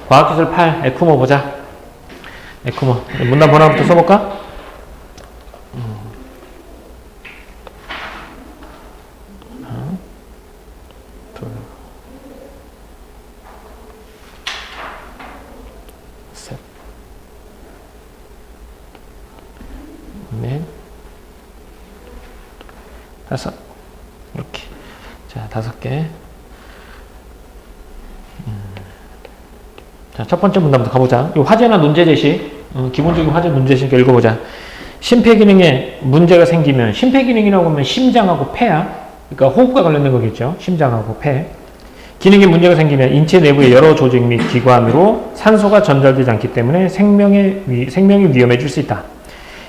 과학기술 8 에크모 보자. 에크모 문단 번호부터 써볼까? 둘, 셋, 넷, 다섯. 이렇게. 자, 5개. 자, 첫 번째 문단부터 가보자. 이 화제나 논제 제시, 기본적인 화제 문제 제시 읽어보자. 심폐기능에 문제가 생기면, 심폐기능이라고 하면 심장하고 폐야. 그러니까 호흡과 관련된 거겠죠. 심장하고 폐. 기능에 문제가 생기면 인체 내부의 여러 조직 및 기관으로 산소가 전달되지 않기 때문에 생명이 위험해질 수 있다.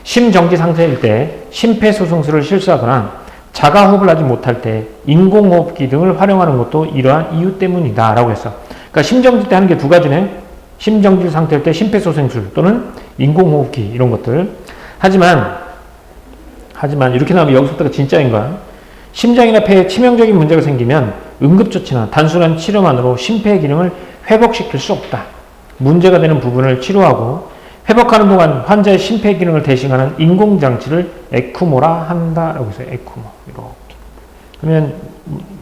심정지 상태일 때 심폐소생술을 실수하거나 자가호흡을 하지 못할 때 인공호흡기 등을 활용하는 것도 이러한 이유 때문이다 라고 했어. 그러니까 심정지 때 하는 게 두 가지네. 심정지 상태일 때 심폐소생술 또는 인공호흡기 이런 것들. 하지만 이렇게 나오면 여기서부터가 진짜인 거야. 심장이나 폐에 치명적인 문제가 생기면 응급조치나 단순한 치료만으로 심폐 기능을 회복시킬 수 없다. 문제가 되는 부분을 치료하고 회복하는 동안 환자의 심폐 기능을 대신하는 인공장치를 에크모라 한다라고 했어요. 에크모. 이렇게. 그러면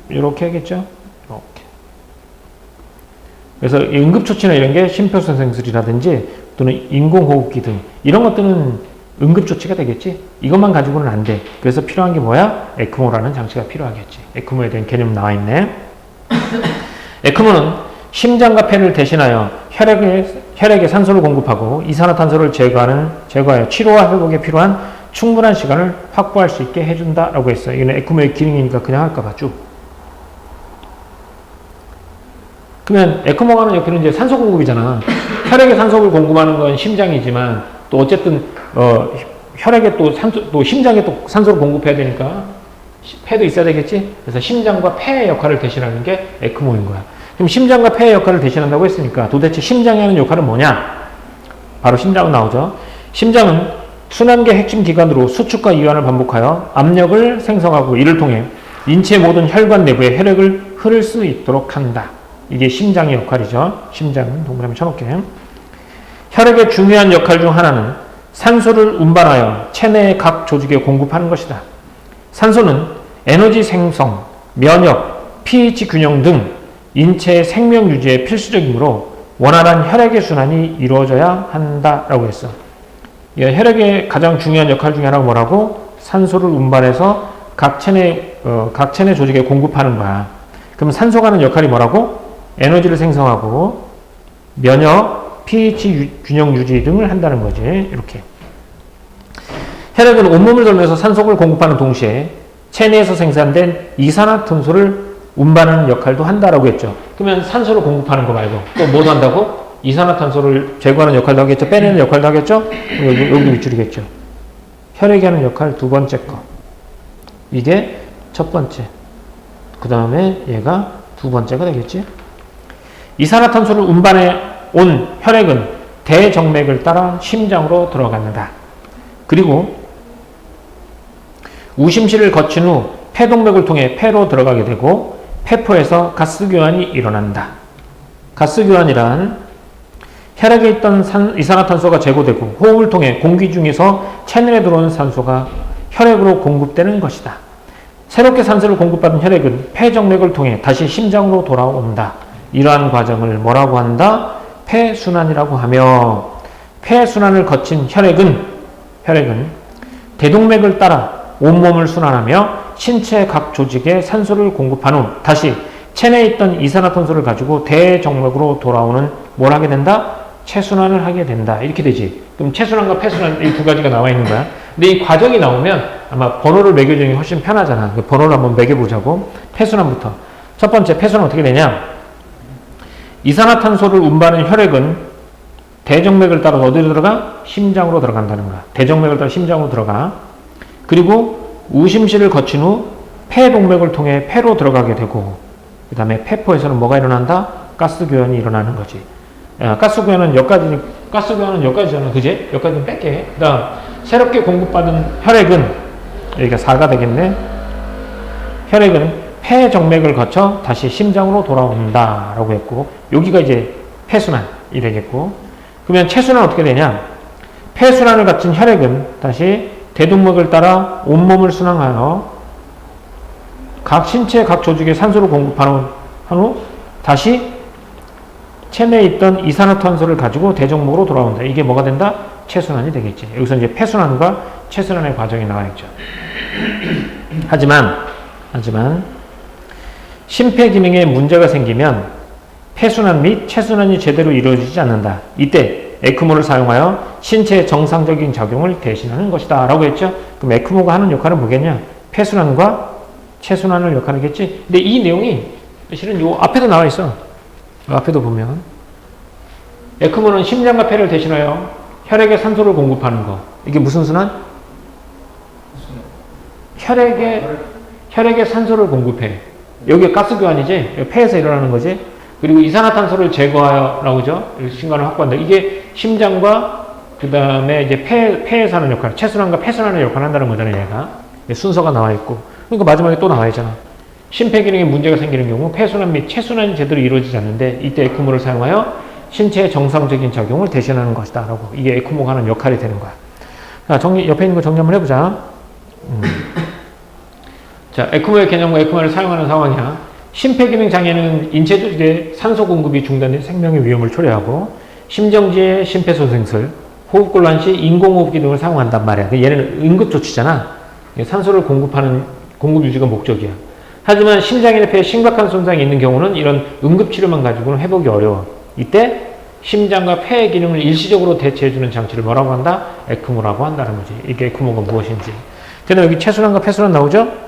이렇게 하겠죠? 이렇게. 그래서 응급조치나 이런 게 심폐소생술이라든지 또는 인공호흡기 등 이런 것들은 응급조치가 되겠지? 이것만 가지고는 안 돼. 그래서 필요한 게 뭐야? 에크모라는 장치가 필요하겠지. 에크모에 대한 개념 나와 있네. 에크모는 심장과 폐를 대신하여 혈액에 산소를 공급하고 이산화탄소를 제거하여 치료와 회복에 필요한 충분한 시간을 확보할 수 있게 해준다라고 했어요. 이거는 에크모의 기능이니까 그냥 할까봐 쭉. 그러면 에크모가 하는 역할은 이제 산소 공급이잖아. 혈액에 산소를 공급하는 건 심장이지만 또 어쨌든 혈액에 또 심장에 또 산소를 공급해야 되니까 폐도 있어야 되겠지. 그래서 심장과 폐의 역할을 대신하는 게 에크모인 거야. 그럼 심장과 폐의 역할을 대신한다고 했으니까 도대체 심장이 하는 역할은 뭐냐? 바로 심장은 나오죠. 심장은 순환계 핵심 기관으로 수축과 이완을 반복하여 압력을 생성하고 이를 통해 인체 모든 혈관 내부에 혈액을 흐를 수 있도록 한다. 이게 심장의 역할이죠. 심장은 동그라미 쳐놓게. 혈액의 중요한 역할 중 하나는 산소를 운반하여 체내의 각 조직에 공급하는 것이다. 산소는 에너지 생성, 면역, pH 균형 등 인체의 생명 유지에 필수적이므로 원활한 혈액의 순환이 이루어져야 한다라고 했어. 혈액의 가장 중요한 역할 중에 하나가 뭐라고? 산소를 운반해서 각 체내 조직에 공급하는 거야. 그럼 산소가 하는 역할이 뭐라고? 에너지를 생성하고 면역, pH 균형 유지 등을 한다는 거지. 이렇게. 혈액은 온몸을 돌면서 산소를 공급하는 동시에 체내에서 생산된 이산화탄소를 운반하는 역할도 한다라고 했죠. 그러면 산소를 공급하는 거 말고 또 뭐도 한다고? 이산화탄소를 제거하는 역할도 하겠죠. 빼내는 역할도 하겠죠. 여기도 밑줄이겠죠. 혈액이 하는 역할 두 번째 거. 이게 첫 번째. 그 다음에 얘가 두 번째가 되겠지. 이산화탄소를 운반해 온 혈액은 대정맥을 따라 심장으로 들어간다. 그리고 우심실을 거친 후 폐동맥을 통해 폐로 들어가게 되고 폐포에서 가스 교환이 일어난다. 가스 교환이란 혈액에 있던 이산화탄소가 제거되고 호흡을 통해 공기 중에서 체내에 들어온 산소가 혈액으로 공급되는 것이다. 새롭게 산소를 공급받은 혈액은 폐정맥을 통해 다시 심장으로 돌아온다. 이러한 과정을 뭐라고 한다? 폐순환이라고 하며 폐순환을 거친 혈액은 대동맥을 따라 온몸을 순환하며 신체 각 조직에 산소를 공급한 후 다시 체내에 있던 이산화탄소를 가지고 대정맥으로 돌아오는 뭘 하게 된다? 체순환을 하게 된다. 이렇게 되지. 그럼 체순환과 폐순환 이 두 가지가 나와 있는 거야. 근데 이 과정이 나오면 아마 번호를 매겨주는 게 훨씬 편하잖아. 그 번호를 한번 매겨보자고. 폐순환부터. 첫 번째 폐순환 어떻게 되냐? 이산화탄소를 운반하는 혈액은 대정맥을 따라 어디로 들어가? 심장으로 들어간다는 거야. 대정맥을 따라 심장으로 들어가. 그리고 우심실을 거친 후 폐동맥을 통해 폐로 들어가게 되고 그 다음에 폐포에서는 뭐가 일어난다? 가스 교환이 일어나는 거지. 가스 교환은 여기까지잖아. 그지? 여기까지는 뺄게. 그 다음 새롭게 공급받은 혈액은 여기가 4가 되겠네. 혈액은 폐정맥을 거쳐 다시 심장으로 돌아온다 라고 했고 여기가 이제 폐순환이 되겠고, 그러면 체순환은 어떻게 되냐? 폐순환을 갖춘 혈액은 다시 대동맥을 따라 온몸을 순환하여 각 신체 각 조직에 산소를 공급한 후 다시 체내에 있던 이산화탄소를 가지고 대정맥으로 돌아온다. 이게 뭐가 된다? 체순환이 되겠지. 여기서 이제 폐순환과 체순환의 과정이 나와있죠. 하지만 심폐기능에 문제가 생기면 폐순환 및 체순환이 제대로 이루어지지 않는다. 이때 에크모를 사용하여 신체의 정상적인 작용을 대신하는 것이다 라고 했죠. 그럼 에크모가 하는 역할은 뭐겠냐? 폐순환과 체순환을 역할하겠지. 근데 이 내용이 사실은 요 앞에도 나와 있어. 앞에도 보면 에크모는 심장과 폐를 대신하여 혈액에 산소를 공급하는 거. 이게 무슨 순환? 혈액에 산소를 공급해. 여기 가스 교환이지. 폐에서 일어나는 거지. 그리고 이산화탄소를 제거하여 라고 하죠. 신관을 확보한다. 이게 심장과 그 다음에 이제 폐에서 하는 역할, 체순환과 폐순환의 역할을 한다는 거잖아요. 얘가 순서가 나와 있고. 그러니까 마지막에 또 나와 있잖아. 심폐기능에 문제가 생기는 경우 폐순환 및 체순환이 제대로 이루어지지 않는데 이때 에크모를 사용하여 신체의 정상적인 작용을 대신하는 것이다 라고. 이게 에크모가 하는 역할이 되는 거야. 자, 옆에 있는 거 정리 한번 해보자. 자, 에크모의 개념과 에크모를 사용하는 상황이야. 심폐기능 장애는 인체 조직에 산소 공급이 중단된 생명의 위험을 초래하고 심정지의 심폐소생술, 호흡곤란 시 인공호흡 기능을 사용한단 말이야. 얘는 응급조치잖아. 산소를 공급 유지가 목적이야. 하지만 심장이나 폐에 심각한 손상이 있는 경우는 이런 응급치료만 가지고는 회복이 어려워. 이때 심장과 폐의 기능을 일시적으로 대체해주는 장치를 뭐라고 한다? 에크모라고 한다는 거지. 이게 에크모가 무엇인지. 그다음에 여기 체순환과 폐순환 나오죠?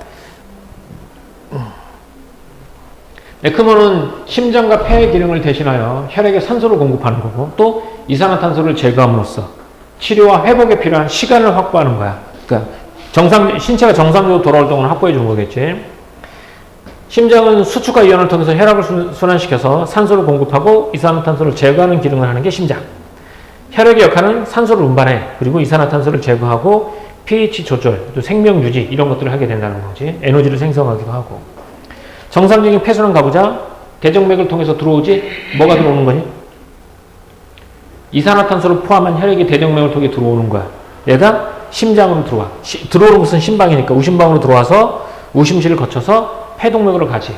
에크모는 심장과 폐의 기능을 대신하여 혈액에 산소를 공급하는 거고 또 이산화탄소를 제거함으로써 치료와 회복에 필요한 시간을 확보하는 거야. 그러니까 신체가 정상적으로 돌아올 동안 확보해 주는 거겠지. 심장은 수축과 이완을 통해서 혈압을 순환시켜서 산소를 공급하고 이산화탄소를 제거하는 기능을 하는 게 심장. 혈액의 역할은 산소를 운반해. 그리고 이산화탄소를 제거하고 pH 조절, 또 생명 유지 이런 것들을 하게 된다는 거지. 에너지를 생성하기도 하고. 정상적인 폐순환 가보자. 대정맥을 통해서 들어오지. 뭐가 들어오는 거니? 이산화탄소를 포함한 혈액이 대정맥을 통해 들어오는 거야. 얘가 심장으로 들어와. 들어오는 것은 심방이니까 우심방으로 들어와서 우심실을 거쳐서 폐동맥으로 가지.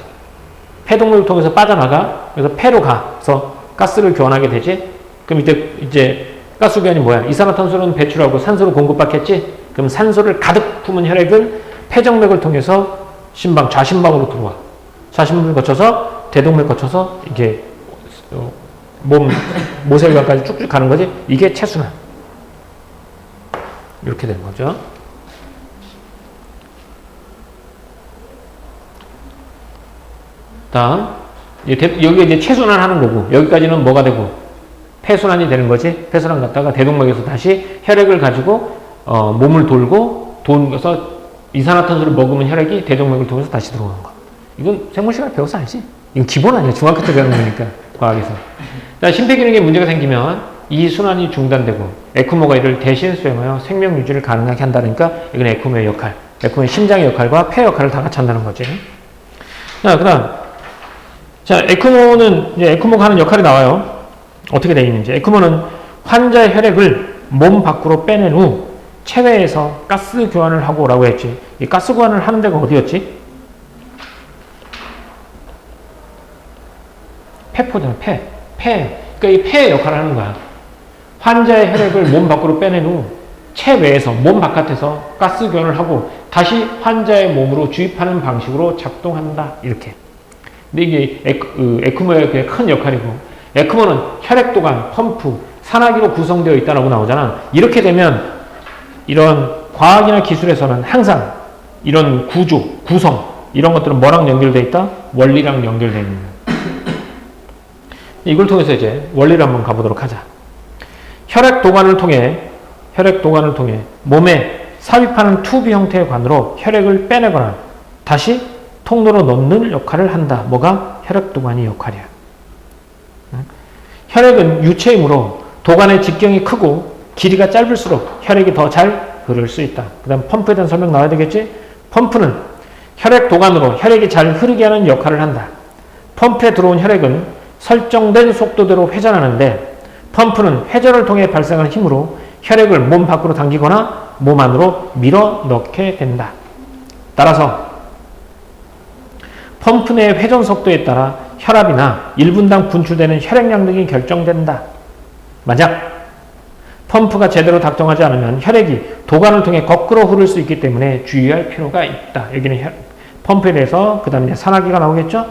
폐동맥을 통해서 빠져나가. 그래서 폐로 가서 가스를 교환하게 되지. 그럼 이제 가스 교환이 뭐야? 이산화탄소는 배출하고 산소를 공급받겠지. 그럼 산소를 가득 품은 혈액은 폐정맥을 통해서 심방, 좌심방으로 들어와. 좌심방을 거쳐서 대동맥 거쳐서 이게 모세혈관까지 쭉쭉 가는 거지. 이게 체순환. 이렇게 되는 거죠. 다음, 여기 이제 체순환 하는 거고, 여기까지는 뭐가 되고, 폐순환이 되는 거지. 폐순환 갔다가 대동맥에서 다시 혈액을 가지고, 몸을 돌면서 이산화탄소를 먹으면 혈액이 대동맥을 통해서 다시 들어오는 거. 이건 생물 시간에 배워서 알지? 이건 기본 아니야. 중학교 때 배우는 거니까, 과학에서. 심폐기능에 문제가 생기면 이 순환이 중단되고, 에크모가 이를 대신 수행하여 생명 유지를 가능하게 한다니까, 이건 에크모의 역할. 에크모의 심장의 역할과 폐 역할을 다 같이 한다는 거지. 자, 그 다음. 자, 에크모는, 이제 에크모가 하는 역할이 나와요. 어떻게 되어 있는지. 에크모는 환자의 혈액을 몸 밖으로 빼낸 후 체외에서 가스 교환을 하고 라고 했지. 이 가스 교환을 하는 데가 어디였지? 폐포잖아, 폐. 그러니까 이 폐의 역할을 하는 거야. 환자의 혈액을 몸 밖으로 빼낸 후 체외에서, 몸 바깥에서 가스 교환을 하고 다시 환자의 몸으로 주입하는 방식으로 작동한다. 이렇게. 근데 이게 에크모의 큰 역할이고, 에크모는 혈액도관, 펌프, 산화기로 구성되어 있다고 나오잖아. 이렇게 되면 이런 과학이나 기술에서는 항상 이런 구조, 구성 이런 것들은 뭐랑 연결되어 있다? 원리랑 연결되어 있는 거야. 이걸 통해서 이제 원리를 한번 가보도록 하자. 혈액도관을 통해 몸에 삽입하는 튜브 형태의 관으로 혈액을 빼내거나 다시 통로로 넣는 역할을 한다. 뭐가? 혈액도관이 역할이야. 혈액은 유체이므로 도관의 직경이 크고 길이가 짧을수록 혈액이 더 잘 흐를 수 있다. 그 다음 펌프에 대한 설명 나와야 되겠지? 펌프는 혈액도관으로 혈액이 잘 흐르게 하는 역할을 한다. 펌프에 들어온 혈액은 설정된 속도대로 회전하는데 펌프는 회전을 통해 발생하는 힘으로 혈액을 몸 밖으로 당기거나 몸 안으로 밀어 넣게 된다. 따라서 펌프 내 회전 속도에 따라 혈압이나 1분당 분출되는 혈액량 등이 결정된다. 만약 펌프가 제대로 작동하지 않으면 혈액이 도관을 통해 거꾸로 흐를 수 있기 때문에 주의할 필요가 있다. 여기는 펌프에 대해서 그 다음에 산화기가 나오겠죠?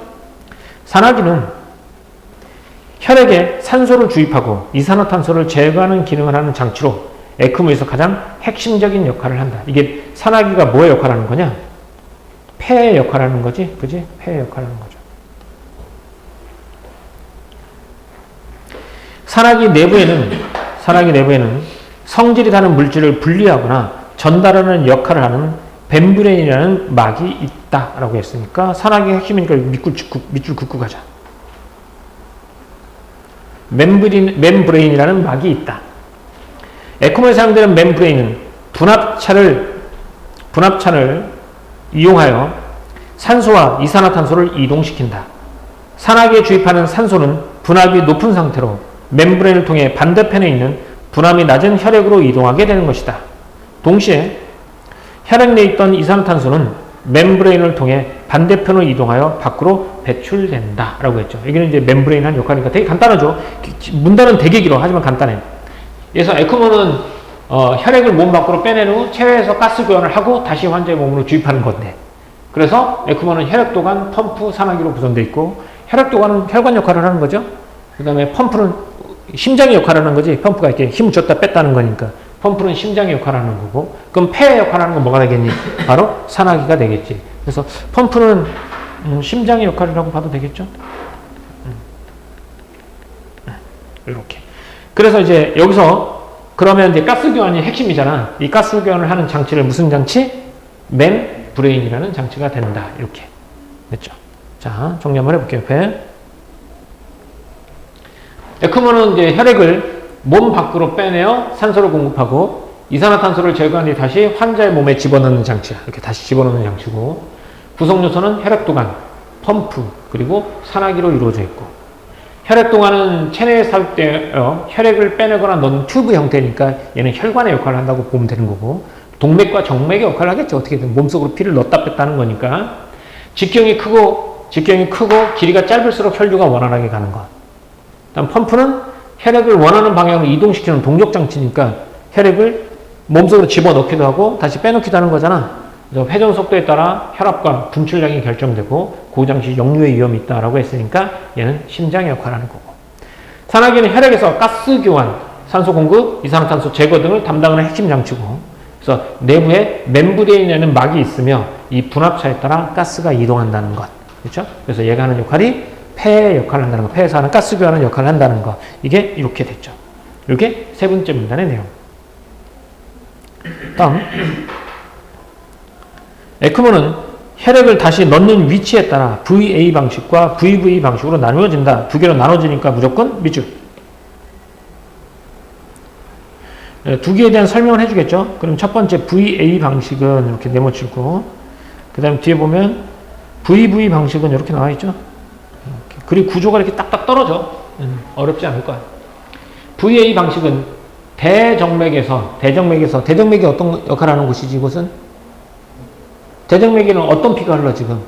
산화기는 혈액에 산소를 주입하고 이산화탄소를 제거하는 기능을 하는 장치로 에크모에서 가장 핵심적인 역할을 한다. 이게 산화기가 뭐의 역할을 하는 거냐? 폐의 역할을 하는 거지. 그지? 폐의 역할을 하는 거죠. 산화기 내부에는 성질이 다른 물질을 분리하거나 전달하는 역할을 하는 멤브레인이라는 막이 있다라고 했으니까 산화기의 핵심이니까 밑줄 긋고 가자. 멤브레인이라는 막이 있다. 에크모에 사용되는 멤브레인은 분합차를 이용하여 산소와 이산화탄소를 이동시킨다. 산화기에 주입하는 산소는 분압이 높은 상태로 멤브레인을 통해 반대편에 있는 분압이 낮은 혈액으로 이동하게 되는 것이다. 동시에 혈액 내에 있던 이산화탄소는 멤브레인을 통해 반대편으로 이동하여 밖으로 배출된다. 라고 했죠. 여기는 이제 멤브레인 한 역할이니까 되게 간단하죠. 문단은 되게 길어. 하지만 간단해. 그래서 에크모는 혈액을 몸 밖으로 빼낸 후 체외에서 가스 교환을 하고 다시 환자의 몸으로 주입하는 건데, 그래서 에크모는 혈액도관, 펌프, 산화기로 구성되어 있고, 혈액도관은 혈관 역할을 하는 거죠. 그 다음에 펌프는 심장의 역할을 하는 거지. 펌프가 이렇게 힘을 줬다 뺐다는 거니까 펌프는 심장의 역할을 하는 거고, 그럼 폐의 역할을 하는 건 뭐가 되겠니? 바로 산화기가 되겠지. 그래서 펌프는 심장의 역할이라고 봐도 되겠죠. 이렇게. 그래서 이제 여기서 그러면 이제 가스 교환이 핵심이잖아. 이 가스 교환을 하는 장치를 무슨 장치? 멤브레인이라는 장치가 된다. 이렇게 됐죠. 자, 정리 한번 해볼게요. 옆에. 에크모는 이제 혈액을 몸 밖으로 빼내어 산소를 공급하고 이산화탄소를 제거한 뒤 다시 환자의 몸에 집어넣는 장치야. 이렇게 다시 집어넣는 장치고, 구성 요소는 혈액도관, 펌프, 그리고 산화기로 이루어져 있고, 혈액도관은 체내에 삽입되어 혈액을 빼내거나 넣는 튜브 형태니까 얘는 혈관의 역할을 한다고 보면 되는 거고, 동맥과 정맥의 역할을 하겠죠. 어떻게든 몸속으로 피를 넣었다 뺐다는 거니까. 직경이 크고 길이가 짧을수록 혈류가 원활하게 가는 것. 다음 펌프는 혈액을 원하는 방향으로 이동시키는 동력 장치니까 혈액을 몸속으로 집어넣기도 하고 다시 빼놓기도 하는 거잖아. 그래서 회전 속도에 따라 혈압과 분출량이 결정되고 그 당시 역류의 위험이 있다라고 했으니까 얘는 심장의 역할을 하는 거고, 산화기는 혈액에서 가스 교환, 산소 공급, 이산화탄소 제거 등을 담당하는 핵심 장치고, 그래서 내부에 멤브레인이라는 막이 있으며 이 분압차에 따라 가스가 이동한다는 것. 그렇죠? 그래서 얘가 하는 역할이 폐의 역할을 한다는 것, 폐에서 하는 가스 교환의 역할을 한다는 것. 이게 이렇게 됐죠. 이게 세 번째 문단의 내용. 다음, 에크모는 혈액을 다시 넣는 위치에 따라 VA 방식과 VV 방식으로 나누어진다. 두 개로 나눠지니까 무조건 밑줄. 두 개에 대한 설명을 해주겠죠. 그럼 첫 번째 VA 방식은 이렇게 네모치고, 그 다음 뒤에 보면 VV 방식은 이렇게 나와 있죠. 그리고 구조가 이렇게 딱딱 떨어져. 어렵지 않을 거야. VA 방식은 대정맥이 어떤 역할을 하는 곳이지, 이곳은? 대정맥에는 어떤 피가 흘러, 지금?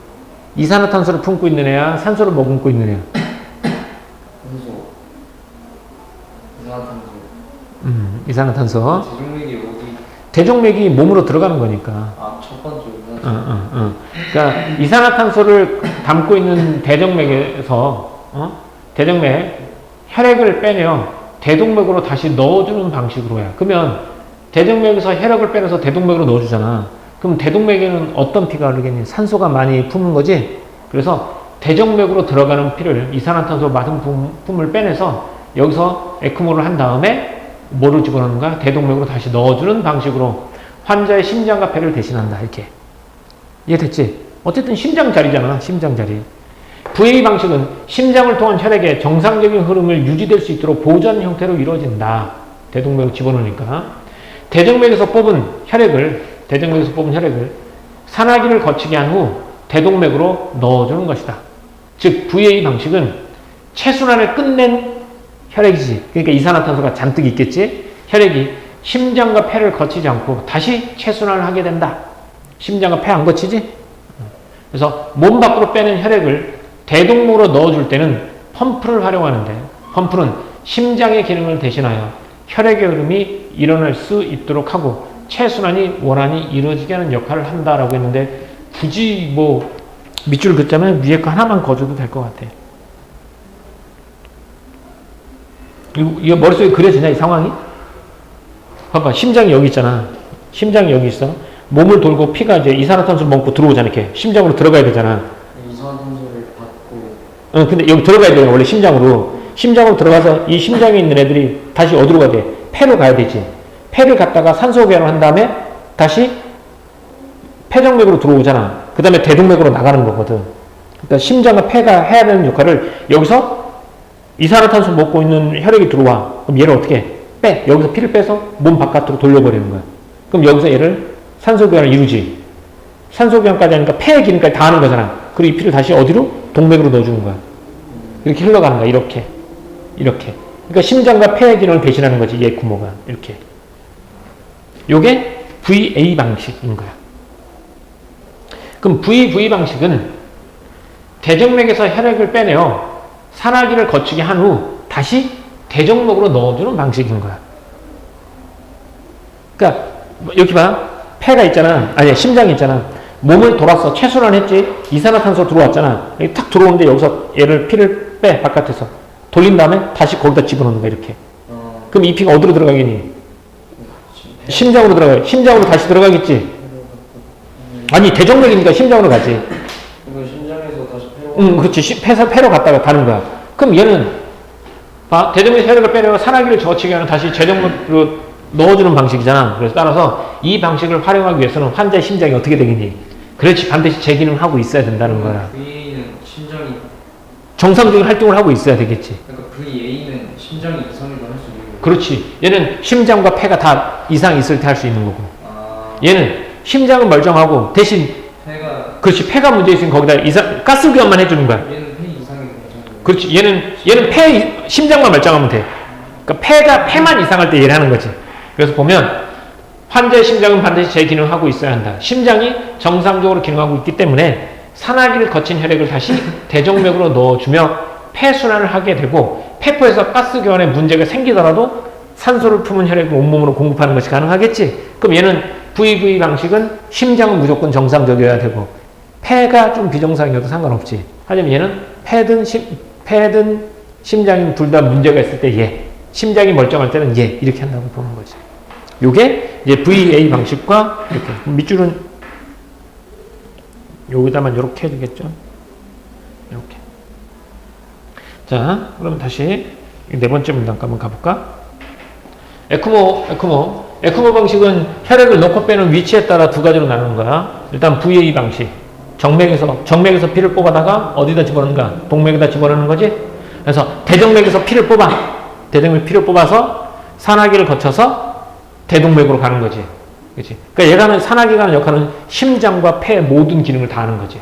이산화탄소를 품고 있는 애야? 산소를 머금고 있는 애야? 이산화탄소. 대정맥이 어디? 대정맥이 몸으로 들어가는 거니까. 아, 첫 번째구나. 그러니까 이산화탄소를 담고 있는 대정맥에서 대정맥 혈액을 빼내어 대동맥으로 다시 넣어주는 방식으로 해요. 그러면 대정맥에서 혈액을 빼내서 대동맥으로 넣어주잖아. 그럼 대동맥에는 어떤 피가 흐르겠니? 산소가 많이 품은 거지. 그래서 대정맥으로 들어가는 피를, 이산화탄소 많은 품을 빼내서 여기서 에크모를 한 다음에 뭐를 집어넣는가? 대동맥으로 다시 넣어주는 방식으로 환자의 심장과 폐를 대신한다. 이렇게. 이해됐지? 어쨌든 심장 자리잖아. 심장 자리. VA 방식은 심장을 통한 혈액의 정상적인 흐름을 유지될 수 있도록 보전 형태로 이루어진다. 대동맥을 집어넣으니까. 대정맥에서 뽑은 혈액을 산화기를 거치게 한 후 대동맥으로 넣어주는 것이다. 즉 VA 방식은 체순환을 끝낸 혈액이지. 그러니까 이산화탄소가 잔뜩 있겠지. 혈액이 심장과 폐를 거치지 않고 다시 체순환을 하게 된다. 심장과 폐 안 거치지? 그래서 몸 밖으로 빼는 혈액을 대동맥으로 넣어줄 때는 펌프를 활용하는데, 펌프는 심장의 기능을 대신하여 혈액의 흐름이 일어날 수 있도록 하고 체순환이 원활히 이루어지게 하는 역할을 한다라고 했는데, 굳이 뭐 밑줄 긋자면 위에 거 하나만 거줘도 될 것 같아. 이거 머릿속에 그려지냐, 이 상황이? 봐봐, 심장이 여기 있잖아. 심장이 여기 있어. 몸을 돌고 피가 이제 이산화탄소 먹고 들어오잖아. 이렇게 심장으로 들어가야 되잖아. 이산화탄소를 받고. 근데 여기 들어가야 되잖아. 원래 심장으로. 심장으로 들어가서 이 심장에 있는 애들이 다시 어디로 가야 돼? 폐로 가야 되지. 폐를 갔다가 산소 교환을 한 다음에 다시 폐정맥으로 들어오잖아. 그 다음에 대동맥으로 나가는 거거든. 그러니까 심장과 폐가 해야 되는 역할을 여기서 이산화탄소 먹고 있는 혈액이 들어와. 그럼 얘를 어떻게 해? 빼. 여기서 피를 빼서 몸 바깥으로 돌려버리는 거야. 그럼 여기서 얘를 산소 교환을 이루지. 산소 교환까지 하니까 폐의 기능까지 다 하는 거잖아. 그리고 이 피를 다시 어디로? 동맥으로 넣어주는 거야. 이렇게 흘러가는 거야. 이렇게. 이렇게. 그러니까 심장과 폐의 기능을 대신하는 거지. 얘 구멍은. 이렇게. 요게 VA 방식인 거야. 그럼 VV 방식은 대정맥에서 혈액을 빼내어 산화기를 거치게 한 후 다시 대정맥으로 넣어주는 방식인 거야. 그러니까 여기 봐. 폐가 있잖아. 아니, 심장이 있잖아. 몸을 돌았어. 체순환 했지. 이산화탄소 들어왔잖아. 여기 탁 들어오는데 여기서 얘를 피를 빼. 바깥에서. 돌린 다음에 다시 거기다 집어넣는 거야. 이렇게. 그럼 이 피가 어디로 들어가겠니? 심장으로 들어가요. 심장으로 다시 들어가겠지. 아니, 대정맥이니까 심장으로 가지. 이거 심장에서 다시 폐로. 그렇지. 폐로 갔다가 가는 거야. 그럼 얘는 대정맥 혈액을 빼내고 산화기를 저치게 하는 다시 대정맥으로 넣어주는 방식이잖아. 그래서 따라서 이 방식을 활용하기 위해서는 환자의 심장이 어떻게 되겠니? 그렇지. 반드시 제 기능을 하고 있어야 된다는 거야. VA는 심장이. 정상적인 활동을 하고 있어야 되겠지. 그러니까 VA는 심장이 이상해도 할 수 있는 거고. 그렇지. 얘는 심장과 폐가 다 이상 있을 때 할 수 있는 거고. 얘는 심장은 멀쩡하고 대신 폐가. 그렇지. 폐가 문제 있으면 거기다 가스 교환만 해주는 거야. 얘는 폐 이상이 괜찮고. 그렇지. 얘는 심장만 멀쩡하면 돼. 그러니까 폐만 이상할 때 얘를 하는 거지. 그래서 보면 환자의 심장은 반드시 제 기능을 하고 있어야 한다. 심장이 정상적으로 기능하고 있기 때문에 산화기를 거친 혈액을 다시 대정맥으로 넣어주며 폐순환을 하게 되고, 폐포에서 가스 교환에 문제가 생기더라도 산소를 품은 혈액을 온몸으로 공급하는 것이 가능하겠지. 그럼 얘는 VV 방식은 심장은 무조건 정상적이어야 되고 폐가 좀 비정상이어도 상관없지. 하지만 얘는 폐든 심장이 둘 다 문제가 있을 때 얘, 심장이 멀쩡할 때는 얘, 이렇게 한다고 보는 거지. 요게 이제 VA 방식과 이렇게. 밑줄은 여기다만 이렇게 해주겠죠. 이렇게. 자, 그럼 다시 네 번째 문단가 한번 가볼까? 에크모 방식은 혈액을 넣고 빼는 위치에 따라 두 가지로 나누는 거야. 일단 VA 방식. 정맥에서 피를 뽑아다가 어디다 집어넣는가? 동맥에다 집어넣는 거지? 그래서 대정맥에서 피를 뽑아서 산화기를 거쳐서 대동맥으로 가는 거지. 그치? 그러니까 얘가 하는 산화기가 하는 역할은 심장과 폐 모든 기능을 다 하는 거지.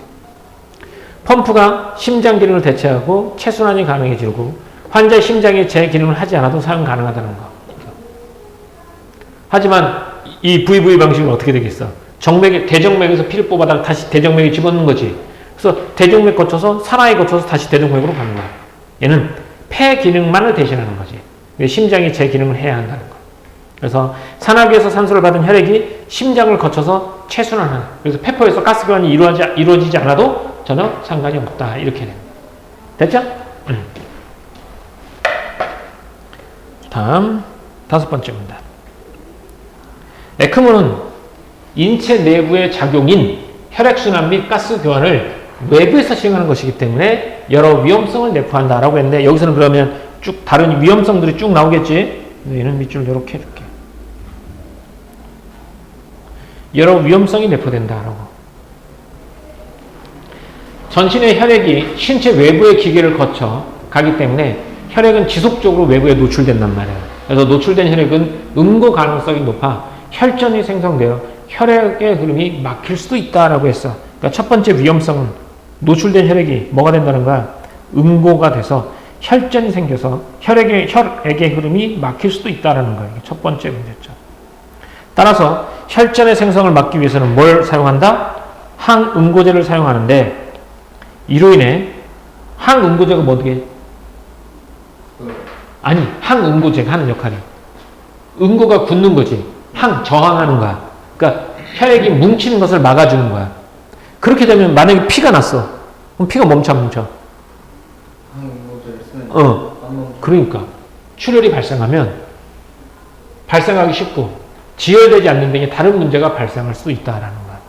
펌프가 심장 기능을 대체하고 체순환이 가능해지고 환자의 심장이 제 기능을 하지 않아도 사용 가능하다는 거. 하지만 이 VV 방식은 어떻게 되겠어? 대정맥에서 피를 뽑아다가 다시 대정맥에 집어넣는 거지. 그래서 대정맥 거쳐서 산화기 거쳐서 다시 대동맥으로 가는 거야. 얘는 폐 기능만을 대신하는 거지. 심장이 제 기능을 해야 한다는 거. 그래서 산화기에서 산소를 받은 혈액이 심장을 거쳐서 체순환하는. 그래서 폐포에서 가스 교환이 이루어지지 않아도 전혀 상관이 없다. 이렇게 됩니다. 됐죠? 다음 다섯 번째 문단. 에크모는 인체 내부의 작용인 혈액순환 및 가스 교환을 외부에서 시행하는 것이기 때문에 여러 위험성을 내포한다라고 했는데, 여기서는 그러면 쭉 다른 위험성들이 쭉 나오겠지. 얘는 밑줄 이렇게 해줄게. 여러 위험성이 내포된다라고. 전신의 혈액이 신체 외부의 기계를 거쳐 가기 때문에 혈액은 지속적으로 외부에 노출된단 말이야. 그래서 노출된 혈액은 응고 가능성이 높아 혈전이 생성되어 혈액의 흐름이 막힐 수도 있다라고 했어. 그러니까 첫 번째 위험성은 노출된 혈액이 뭐가 된다는 거야? 응고가 돼서 혈전이 생겨서 혈액의 흐름이 막힐 수도 있다는 거예요. 이게 첫 번째 문제점. 따라서 혈전의 생성을 막기 위해서는 뭘 사용한다? 항응고제를 사용하는데 이로 인해 항응고제가 뭐게? 아니, 항응고제가 하는 역할이 응고가 굳는 거지. 저항하는 거야. 그러니까 혈액이 뭉치는 것을 막아주는 거야. 그렇게 되면 만약에 피가 났어. 그럼 피가 멈춰. 항응고제를 쓰는 그러니까 출혈이 발생하면 발생하기 쉽고 지혈되지 않는 등의 다른 문제가 발생할 수 있다라는 거야.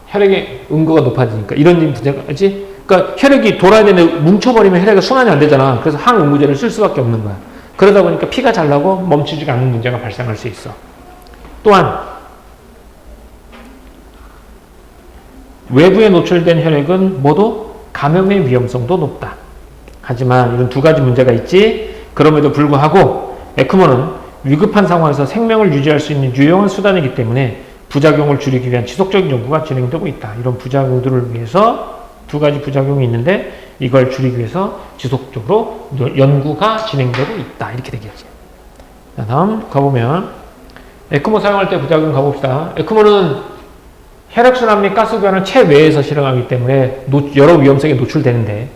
혈액의 응고가 높아지니까 이런 문제가지. 그러니까 혈액이 돌아야 되는데 뭉쳐버리면 혈액이 순환이 안 되잖아. 그래서 항응고제를 쓸 수밖에 없는 거야. 그러다 보니까 피가 잘 나고 멈추지 않는 문제가 발생할 수 있어. 또한 외부에 노출된 혈액은 모두 감염의 위험성도 높다. 하지만 이런 두 가지 문제가 있지. 그럼에도 불구하고 에크모는 위급한 상황에서 생명을 유지할 수 있는 유용한 수단이기 때문에 부작용을 줄이기 위한 지속적인 연구가 진행되고 있다. 이런 부작용들을 위해서 두 가지 부작용이 있는데 이걸 줄이기 위해서 지속적으로 연구가 진행되고 있다. 이렇게 되겠지. 자, 다음 가보면 에크모 사용할 때 부작용 가봅시다. 에크모는 혈액순환 및 가스교환을 체외에서 실행하기 때문에 여러 위험성에 노출되는데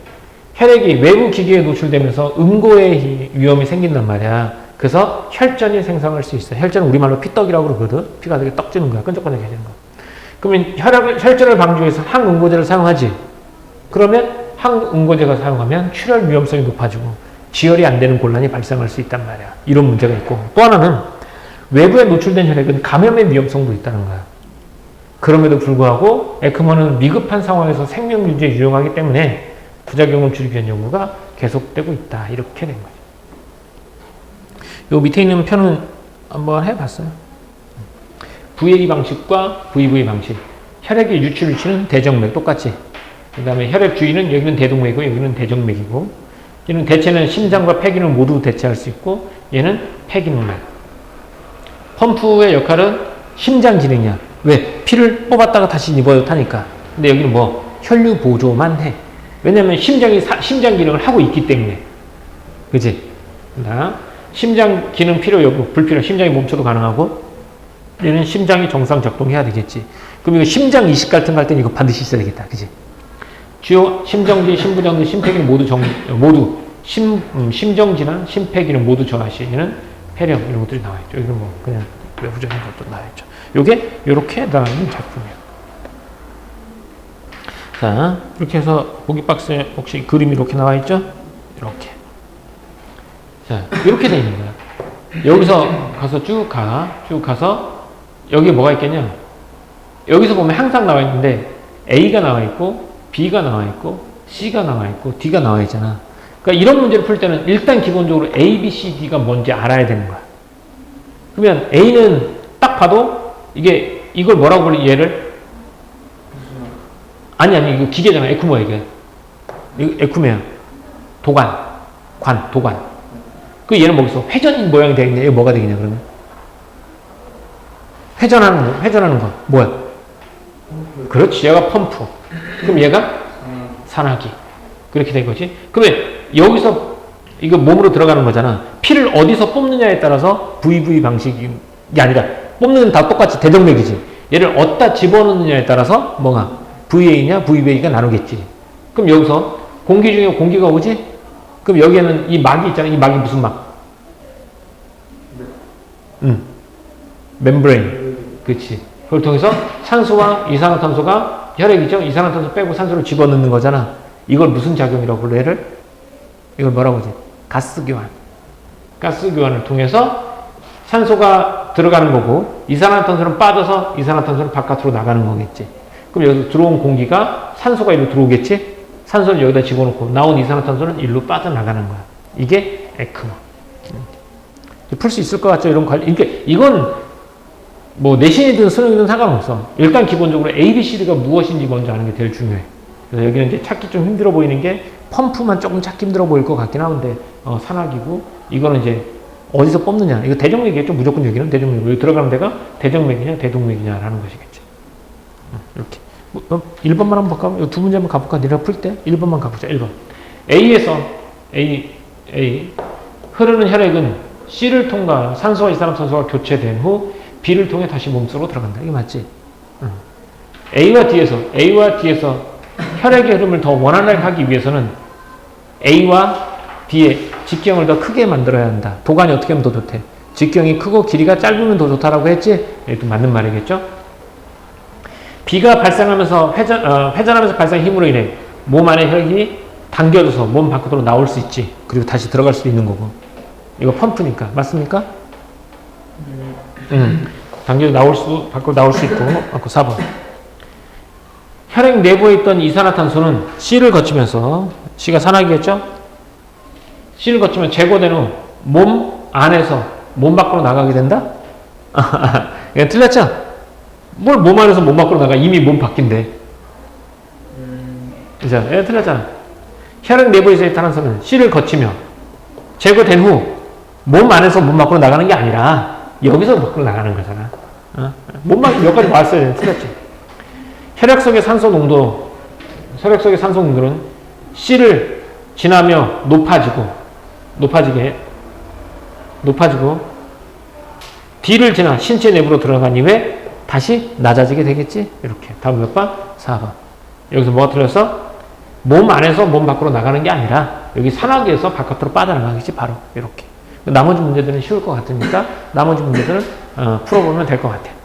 혈액이 외부 기계에 노출되면서 응고의 위험이 생긴단 말이야. 그래서 혈전이 생성할 수 있어. 혈전은 우리말로 피떡이라고 그러거든. 피가 되게 떡지는 거야. 끈적끈적해 지는 거야. 그러면 혈전을 방지하기 위해서 항응고제를 사용하지. 그러면 항응고제가 사용하면 출혈 위험성이 높아지고 지혈이 안 되는 곤란이 발생할 수 있단 말이야. 이런 문제가 있고 또 하나는 외부에 노출된 혈액은 감염의 위험성도 있다는 거야. 그럼에도 불구하고 에크모는 위급한 상황에서 생명 유지에 유용하기 때문에 부작용을 줄이기 위한 연구가 계속되고 있다. 이렇게 된 거죠. 요 밑에 있는 표는 한번 해봤어요. VA 방식과 VV 방식. 혈액의 유출 위치는 대정맥 똑같이. 그 다음에 혈액 주위는 여기는 대동맥이고 여기는 대정맥이고 얘는 대체는 심장과 폐기능을 모두 대체할 수 있고 얘는 폐기능맥. 펌프의 역할은 심장 기능이야. 왜? 피를 뽑았다가 다시 입어도 타니까. 근데 여기는 뭐 혈류 보조만 해. 왜냐면 심장 기능을 하고 있기 때문에. 그지? 심장 기능 필요 여부, 불필요. 심장이 멈춰도 가능하고 얘는 심장이 정상 작동해야 되겠지. 그럼 이거 심장 이식 같은 거 할 때는 이거 반드시 있어야 되겠다. 그지? 주요 심정지, 심부정지, 심폐기능 모두 심정지나 심폐기능 모두 저하시. 얘는 폐렴 이런 것들이 나와 있죠. 이건 뭐 그냥 외부적인 것도 나와 있죠. 요게 요렇게 나와 있는 작품이에요. 자, 이렇게 해서 보기 박스에 혹시 그림이 이렇게 나와 있죠? 이렇게. 자, 이렇게 돼 있는 거야. 여기서 가서 쭉 가서 여기에 뭐가 있겠냐? 여기서 보면 항상 나와 있는데 A가 나와 있고 B가 나와 있고 C가 나와 있고 D가 나와 있잖아. 그러니까 이런 문제를 풀 때는 일단 기본적으로 A, B, C, D가 뭔지 알아야 되는 거야. 그러면 A는 딱 봐도 이걸 뭐라고 불리 얘를? 아니 이거 기계잖아. 에크모야 이게. 이거 에크모야. 도관. 그 얘는 뭐겠어? 회전인 모양이 되겠냐? 얘 뭐가 되겠냐 그러면? 회전하는 거 뭐야? 그렇지. 얘가 펌프. 그럼 얘가 산화기. 그렇게 된 거지. 그러면 여기서 이거 몸으로 들어가는 거잖아. 피를 어디서 뽑느냐에 따라서 VV 방식이 아니라 뽑는 다 똑같이 대정맥이지. 얘를 어디다 집어넣느냐에 따라서 뭐가 VA냐 VBA가 나누겠지. 그럼 여기서 공기 중에 공기가 오지? 그럼 여기에는 이 막이 있잖아. 이 막이 무슨 막? 멤브레인. 그렇지. 그걸 통해서 산소와 이산화탄소가 혈액이죠. 이산화탄소 빼고 산소를 집어넣는 거잖아. 이걸 무슨 작용이라고 불러? 이걸 뭐라고 하지? 가스 교환을 통해서 산소가 들어가는 거고 이산화탄소는 빠져서 이산화탄소는 바깥으로 나가는 거겠지. 그럼 여기서 들어온 공기가 산소가 이리로 들어오겠지. 산소를 여기다 집어넣고 나온 이산화탄소는 일로 빠져나가는 거야. 이게 에크모. 풀 수 있을 것 같죠? 이건 뭐 내신이든 수능이든 상관없어. 일단 기본적으로 A, B, C, D가 무엇인지 먼저 아는 게 제일 중요해. 그래서 여기는 이제 찾기 좀 힘들어 보이는 게 펌프만 조금 찾기 힘들어 보일 것 같긴 하는데 산화기고 이거는 이제 어디서 뽑느냐. 이거 대정맥이겠죠. 무조건 여기는 대정맥. 여기 들어가는 데가 대정맥이냐 대동맥이냐라는 것이겠지. 이렇게. 1번만 한번 볼까? 이 두 문제 한번 가볼까? 내가 풀 때 1번만 가보자. 1번. A에서 A A. 흐르는 혈액은 C를 통과 산소와 이산화탄소가 교체된 후 B를 통해 다시 몸속으로 들어간다. 이게 맞지? A와 D에서 혈액의 흐름을 더 원활하게 하기 위해서는 A와 B의 직경을 더 크게 만들어야 한다. 도관이 어떻게 하면 더 좋대? 직경이 크고 길이가 짧으면 더 좋다라고 했지? 이것도 맞는 말이겠죠? B가 발생하면서 회전하면서 발생한 힘으로 인해 몸 안의 혈액이 당겨져서 몸 밖으로 나올 수 있지. 그리고 다시 들어갈 수도 있는 거고. 이거 펌프니까. 맞습니까? 당겨져 밖으로 나올 수 있고. 4번. 혈액 내부에 있던 이산화탄소는 C를 거치면서, C가 산화기겠죠? C를 거치면 제거된 후 몸 안에서 몸 밖으로 나가게 된다? 이거 틀렸죠? 뭘 몸 안에서 몸 밖으로 나가? 이미 몸 밖인데. 자, 틀렸잖아. 혈액 내부에 있는 탄소는 C를 거치며 제거된 후 몸 안에서 몸 밖으로 나가는 게 아니라 여기서 밖으로 나가는 거잖아. 몸만 몇 가지 봤어야 돼. 틀렸지? 혈액 속의 산소 농도는 C를 지나며 높아지고 D를 지나 신체 내부로 들어간 이후에 다시 낮아지게 되겠지? 이렇게. 다음 몇 번? 4번. 여기서 뭐가 틀렸어? 몸 안에서 몸 밖으로 나가는 게 아니라 여기 산화기에서 바깥으로 빠져나가겠지? 바로 이렇게. 나머지 문제들은 쉬울 것 같으니까 나머지 문제들은 풀어보면 될 것 같아요.